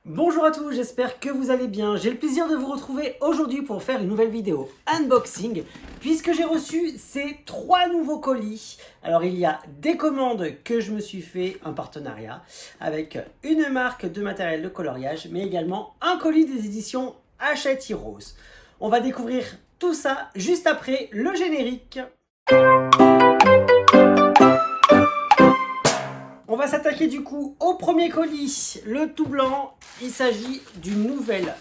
Bonjour à tous, j'espère que vous allez bien. J'ai le plaisir de vous retrouver aujourd'hui pour faire une nouvelle vidéo unboxing puisque j'ai reçu ces 3 nouveaux colis. Alors il y a des commandes que je me suis fait, un partenariat avec une marque de matériel de coloriage, mais également un colis des éditions Hachette Heroes. On va découvrir tout ça juste après le générique. On va s'attaquer du coup au premier colis, le tout blanc. Il s'agit d'une nouvelle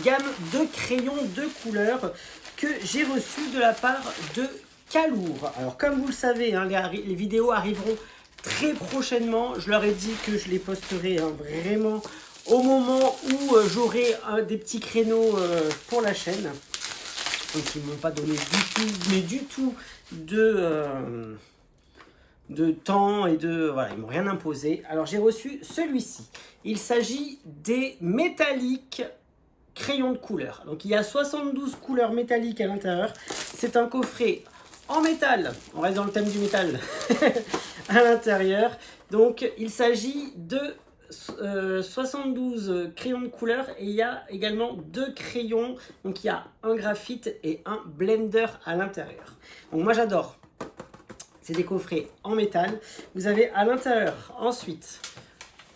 gamme de crayons de couleur que j'ai reçu de la part de Calour. Alors comme vous le savez, hein, les vidéos arriveront très prochainement. Je leur ai dit que je les posterai vraiment au moment où j'aurai des petits créneaux pour la chaîne. Donc ils ne m'ont pas donné du tout de temps et de... Voilà, ils m'ont rien imposé. Alors j'ai reçu celui-ci. Il s'agit des métalliques crayons de couleur. Donc il y a 72 couleurs métalliques à l'intérieur. C'est un coffret en métal. On reste dans le thème du métal à l'intérieur. Donc il s'agit de 72 crayons de couleur et il y a également 2 crayons. Donc il y a un graphite et un blender à l'intérieur. Donc moi j'adore. C'est des coffrets en métal. Vous avez à l'intérieur ensuite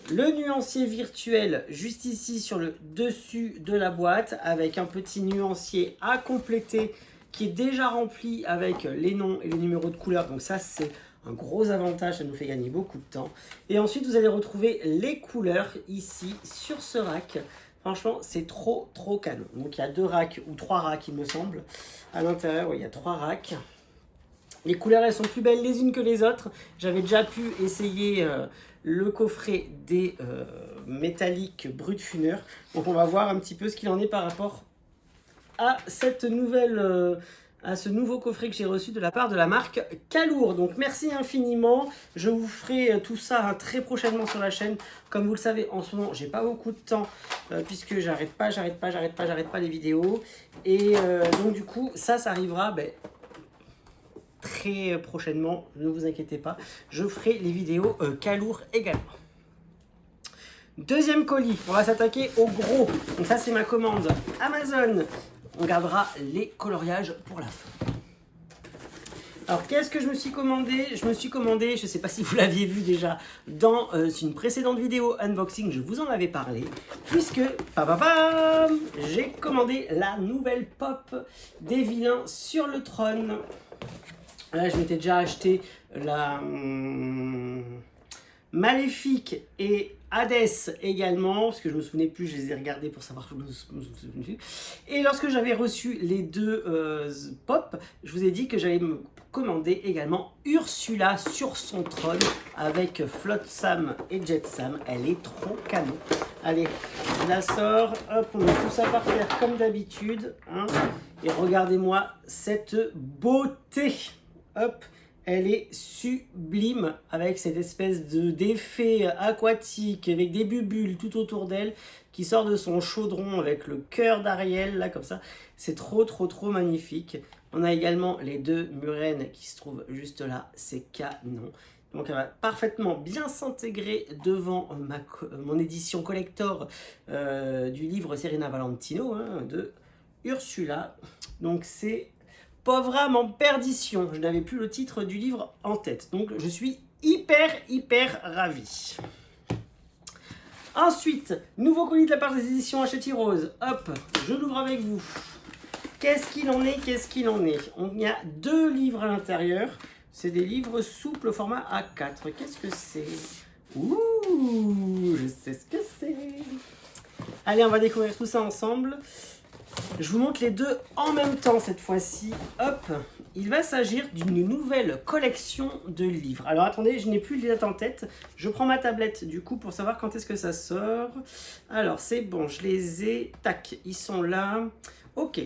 le nuancier virtuel juste ici sur le dessus de la boîte avec un petit nuancier à compléter qui est déjà rempli avec les noms et les numéros de couleur. Donc ça c'est un gros avantage, ça nous fait gagner beaucoup de temps. Et ensuite vous allez retrouver les couleurs ici sur ce rack. Franchement, c'est trop canon. Donc il y a 2 racks ou 3 racks il me semble. À l'intérieur, oui, il y a 3 racks. Les couleurs, elles sont plus belles les unes que les autres. J'avais déjà pu essayer le coffret des métalliques brut funeur. Donc on va voir un petit peu ce qu'il en est par rapport à cette nouvelle... à ce nouveau coffret que j'ai reçu de la part de la marque Calour. Donc merci infiniment. Je vous ferai tout ça très prochainement sur la chaîne. Comme vous le savez, en ce moment, j'ai pas beaucoup de temps puisque j'arrête pas les vidéos. Et donc du coup, ça arrivera très prochainement, ne vous inquiétez pas, je ferai les vidéos Calour également. Deuxième colis, on va s'attaquer au gros. Donc ça c'est ma commande Amazon. On gardera les coloriages pour la fin. Alors qu'est-ce que je me suis commandé? Je me suis commandé, je ne sais pas si vous l'aviez vu déjà dans une précédente vidéo unboxing, je vous en avais parlé, puisque j'ai commandé la nouvelle pop des vilains sur le trône. Là, je m'étais déjà acheté la Maléfique et Hadès également, parce que je me souvenais plus, je les ai regardés pour savoir que je me souvenais plus. Et lorsque j'avais reçu les 2 pop, je vous ai dit que j'allais me commander également Ursula sur son trône avec Flotsam et Jetsam. Elle est trop canon. Allez, je la sors, hop, on met tout ça par terre comme d'habitude. Hein, et regardez-moi cette beauté. Hop, elle est sublime avec cette espèce d'effet aquatique avec des bulles tout autour d'elle qui sort de son chaudron avec le cœur d'Ariel là comme ça. C'est trop magnifique. On a également les 2 murènes qui se trouvent juste là, c'est canon. Donc elle va parfaitement bien s'intégrer devant mon édition collector du livre Serena Valentino hein, de Ursula. Donc c'est Pauvre âme en perdition. Je n'avais plus le titre du livre en tête. Donc je suis hyper ravi. Ensuite, nouveau colis de la part des éditions Hachette Heroes. Hop, je l'ouvre avec vous. Qu'est-ce qu'il en est? Il y a 2 livres à l'intérieur. C'est des livres souples au format A4. Qu'est-ce que c'est? Ouh, je sais ce que c'est. Allez, on va découvrir tout ça ensemble. Je vous montre les 2 en même temps cette fois-ci. Hop, il va s'agir d'une nouvelle collection de livres. Alors attendez, je n'ai plus les dates en tête. Je prends ma tablette du coup pour savoir quand est-ce que ça sort. Alors c'est bon, je les ai. Tac, ils sont là. Ok.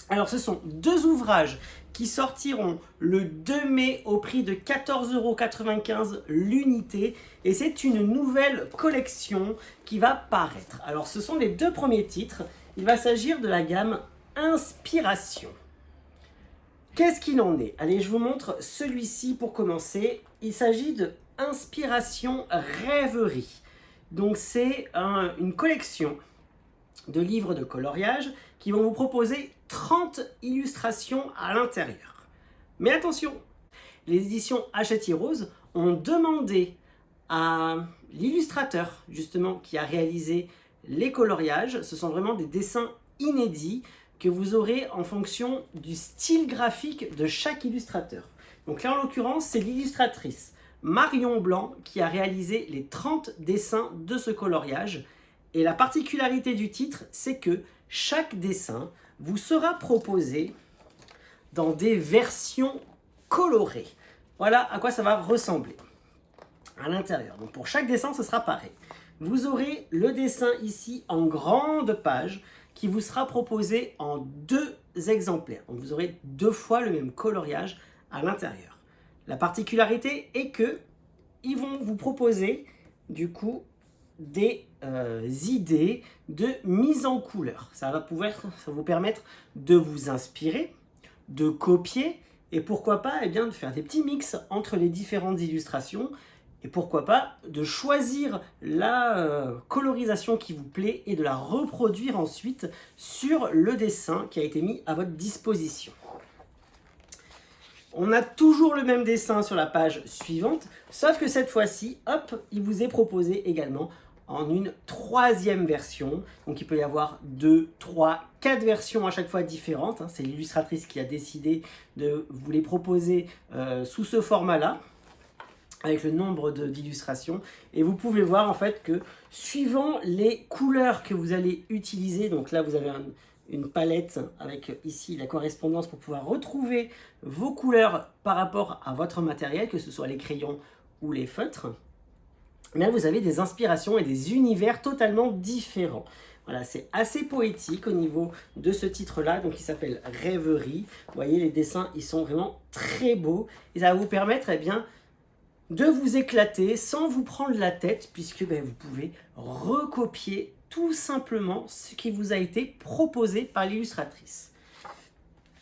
Alors ce sont 2 ouvrages qui sortiront le 2 mai au prix de 14,95 € l'unité. Et c'est une nouvelle collection qui va paraître. Alors ce sont les 2 premiers titres. Il va s'agir de la gamme Inspiration. Qu'est-ce qu'il en est? Allez, je vous montre celui-ci pour commencer. Il s'agit de Inspiration Rêverie. Donc c'est une collection de livres de coloriage qui vont vous proposer 30 illustrations à l'intérieur. Mais attention, les éditions Hachette Heroes ont demandé à l'illustrateur justement qui a réalisé les coloriages, ce sont vraiment des dessins inédits que vous aurez en fonction du style graphique de chaque illustrateur. Donc là en l'occurrence c'est l'illustratrice Marion Blanc qui a réalisé les 30 dessins de ce coloriage. Et la particularité du titre, c'est que chaque dessin vous sera proposé dans des versions colorées. Voilà à quoi ça va ressembler à l'intérieur. Donc pour chaque dessin, ce sera pareil. Vous aurez le dessin ici en grande page qui vous sera proposé en 2 exemplaires. Donc vous aurez 2 fois le même coloriage à l'intérieur. La particularité est que ils vont vous proposer du coup des idées de mise en couleur. Ça va vous permettre de vous inspirer, de copier et pourquoi pas eh bien, de faire des petits mix entre les différentes illustrations et pourquoi pas de choisir la colorisation qui vous plaît et de la reproduire ensuite sur le dessin qui a été mis à votre disposition. On a toujours le même dessin sur la page suivante, sauf que cette fois-ci, hop, il vous est proposé également en une 3e version. Donc il peut y avoir 2, 3, 4 versions à chaque fois différentes. C'est l'illustratrice qui a décidé de vous les proposer sous ce format-là, avec le nombre d'illustrations. Et vous pouvez voir en fait que suivant les couleurs que vous allez utiliser, donc là vous avez une palette avec ici la correspondance pour pouvoir retrouver vos couleurs par rapport à votre matériel, que ce soit les crayons ou les feutres. Mais vous avez des inspirations et des univers totalement différents. Voilà, c'est assez poétique au niveau de ce titre-là, donc il s'appelle Rêverie. Vous voyez, les dessins, ils sont vraiment très beaux et ça va vous permettre eh bien, de vous éclater sans vous prendre la tête, puisque vous pouvez recopier tout simplement ce qui vous a été proposé par l'illustratrice.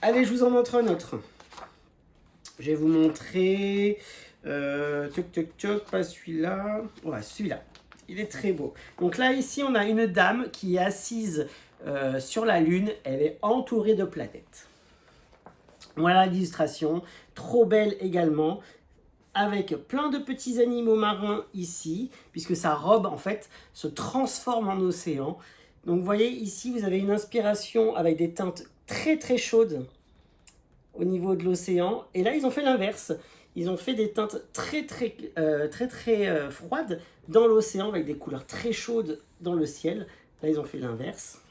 Allez, je vous en montre un autre. Je vais vous montrer... pas celui-là. Ouais, celui-là. Il est très beau. Donc là, ici, on a une dame qui est assise sur la Lune. Elle est entourée de planètes. Voilà l'illustration. Trop belle également. Avec plein de petits animaux marins ici, puisque sa robe, en fait, se transforme en océan. Donc, vous voyez, ici, vous avez une inspiration avec des teintes très, très chaudes au niveau de l'océan. Et là, ils ont fait l'inverse. Ils ont fait des teintes très froides dans l'océan, avec des couleurs très chaudes dans le ciel. Là, ils ont fait l'inverse.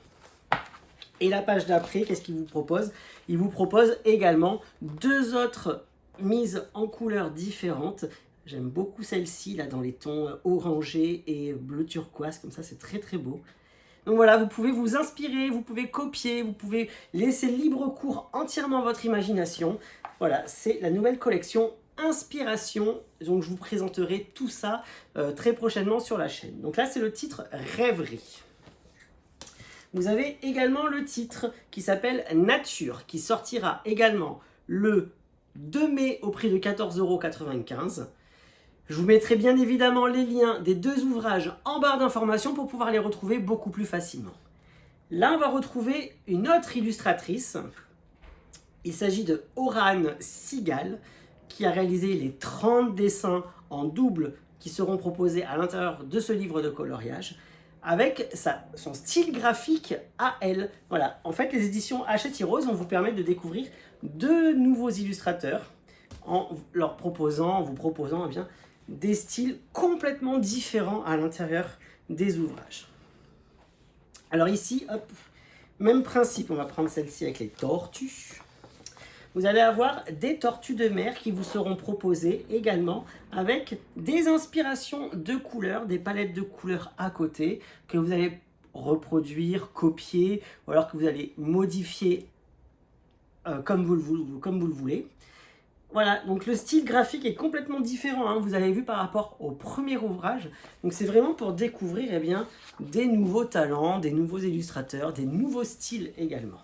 Et la page d'après, qu'est-ce qu'ils vous proposent? Ils vous proposent également 2 autres mise en couleurs différentes. J'aime beaucoup celle-ci, là, dans les tons orangés et bleu turquoise, comme ça, c'est très très beau. Donc voilà, vous pouvez vous inspirer, vous pouvez copier, vous pouvez laisser libre cours entièrement à votre imagination. Voilà, c'est la nouvelle collection Inspiration. Donc je vous présenterai tout ça très prochainement sur la chaîne. Donc là, c'est le titre Rêverie. Vous avez également le titre qui s'appelle Nature, qui sortira également le 2 mai au prix de 14,95 €. Je vous mettrai bien évidemment les liens des 2 ouvrages en barre d'informations pour pouvoir les retrouver beaucoup plus facilement. Là, on va retrouver une autre illustratrice. Il s'agit de Oran Sigal qui a réalisé les 30 dessins en double qui seront proposés à l'intérieur de ce livre de coloriage avec son style graphique à elle. Voilà, en fait, les éditions Hachette Heroes vont vous permettre de découvrir 2 nouveaux illustrateurs en vous proposant eh bien, des styles complètement différents à l'intérieur des ouvrages. Alors ici, hop, même principe, on va prendre celle-ci avec les tortues. Vous allez avoir des tortues de mer qui vous seront proposées également avec des inspirations de couleurs, des palettes de couleurs à côté que vous allez reproduire, copier ou alors que vous allez modifier comme vous le voulez. Voilà, donc le style graphique est complètement différent, vous avez vu par rapport au premier ouvrage. Donc c'est vraiment pour découvrir eh bien, des nouveaux talents, des nouveaux illustrateurs, des nouveaux styles également.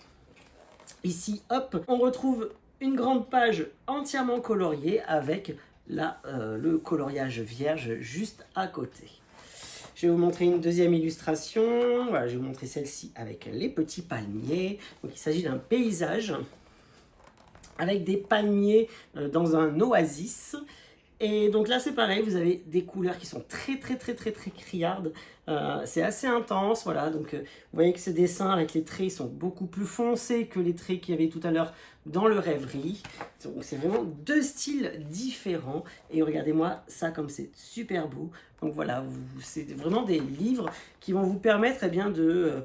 Ici, hop, on retrouve une grande page entièrement coloriée avec le coloriage vierge juste à côté. Je vais vous montrer une deuxième illustration. Voilà, je vais vous montrer celle-ci avec les petits palmiers. Donc il s'agit d'un paysage avec des palmiers dans un oasis. Et donc là c'est pareil, vous avez des couleurs qui sont très criardes, c'est assez intense, voilà, donc vous voyez que ce dessin avec les traits sont beaucoup plus foncés que les traits qu'il y avait tout à l'heure dans le rêverie. Donc c'est vraiment deux styles différents, et regardez-moi ça comme c'est super beau. Donc voilà, c'est vraiment des livres qui vont vous permettre bien de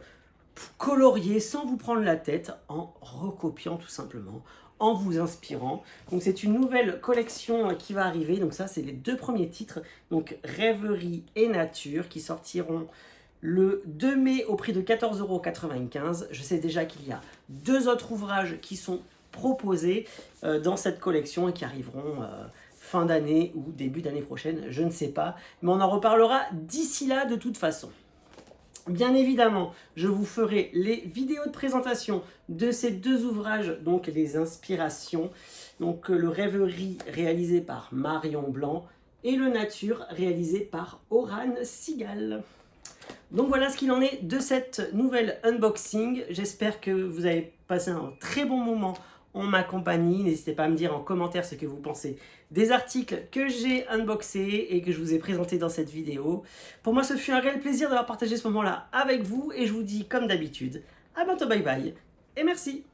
colorier sans vous prendre la tête, en recopiant tout simplement, en vous inspirant. Donc c'est une nouvelle collection qui va arriver. Donc ça c'est les deux premiers titres, donc Rêverie et Nature, qui sortiront le 2 mai au prix de 14,95 €. Je sais déjà qu'il y a deux autres ouvrages qui sont proposés dans cette collection et qui arriveront fin d'année ou début d'année prochaine, je ne sais pas, mais on en reparlera d'ici là de toute façon. Bien évidemment, je vous ferai les vidéos de présentation de ces deux ouvrages, donc les inspirations, donc le Rêverie réalisé par Marion Blanc et le Nature réalisé par Oran Sigal. Donc voilà ce qu'il en est de cette nouvelle unboxing. J'espère que vous avez passé un très bon moment en ma compagnie. N'hésitez pas à me dire en commentaire ce que vous pensez des articles que j'ai unboxés et que je vous ai présentés dans cette vidéo. Pour moi, ce fut un réel plaisir d'avoir partagé ce moment-là avec vous, et je vous dis comme d'habitude, à bientôt, bye bye, et merci.